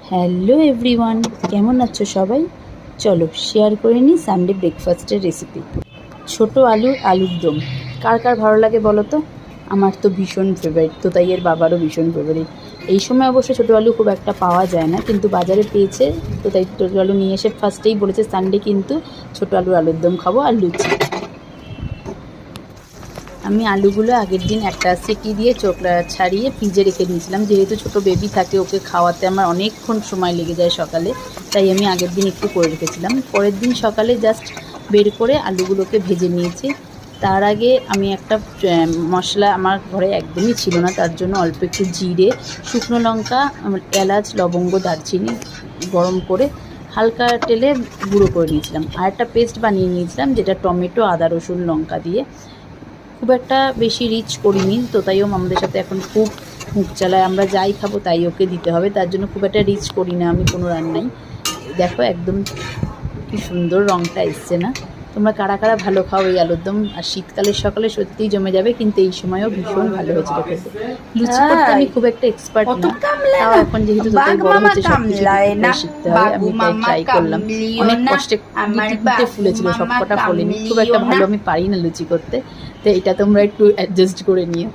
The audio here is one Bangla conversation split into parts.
হ্যালো এভরিওয়ান, কেমন আছো সবাই? চলো শেয়ার করে নিই সানডে ব্রেকফাস্টের রেসিপি। ছোট আলুর দম কার কার ভালো লাগে বলো তো? আমার তো ভীষণ ফেভারিট, তো তাই এর বাবারও ভীষণ ফেভারিট। এই সময় অবশ্য ছোটো আলু খুব একটা পাওয়া যায় না, কিন্তু বাজারে পেয়েছে, তো তাই ছোটো আলু নিয়ে এসে ফার্স্টেই বলেছে সানডে কিন্তু ছোটো আলুর দম খাবো আর লুচি। আমি আলুগুলো আগের দিন একটা সিটি দিয়ে চোখলা ছাড়িয়ে ফ্রিজে রেখে দিয়েছিলাম, যেহেতু ছোটো বেবি থাকে, ওকে খাওয়াতে আমার অনেকক্ষণ সময় লেগে যায় সকালে, তাই আমি আগের দিন একটু করে রেখেছিলাম। পরের দিন সকালে জাস্ট বের করে আলুগুলোকে ভেজে নিয়েছি। তার আগে আমি একটা মশলা আমার ঘরে একদমই ছিল না, তার জন্য অল্প একটু জিরে, শুকনো লঙ্কা, এলাচ, লবঙ্গ, দারচিনি গরম করে হালকা তেলে গুঁড়ো করে নিয়েছিলাম। আর একটা পেস্ট বানিয়ে নিয়েছিলাম, যেটা টমেটো, আদা, রসুন, লঙ্কা দিয়ে। খুব একটা বেশি রিচ করিনি, তো তাই ও আমাদের সাথে এখন খুব মুখ চালায়, আমরা যাই খাবো তাই ওকে দিতে হবে, তার জন্য খুব একটা রিচ করি না আমি কোনো রান্নাই। দেখো একদম কি সুন্দর রঙটা এসছে না? তোমরা কারা কারা ভালো খাও এই আলুর দম? আর শীতকালের সকালে সত্যিই জমে যাবে, কিন্তু এই সময়ও ভীষণ ভালো হয়েছিল খেতে। লুচি করতে আমি খুব একটা এক্সপার্ট না, তাও এখন যেহেতু তোদের বড় হচ্ছে সব কিছু শিখতে হবে, আমি তাই ট্রাই করলাম। অনেক কষ্টে কুটে ফুলেছিল, সবকটা ফোলেনি, খুব একটা ভালো আমি পারি না লুচি করতে, তো এটা তোমরা একটু অ্যাডজাস্ট করে নিও।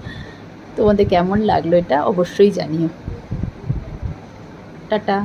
তোমাদের কেমন লাগলো এটা অবশ্যই জানিও। টাটা।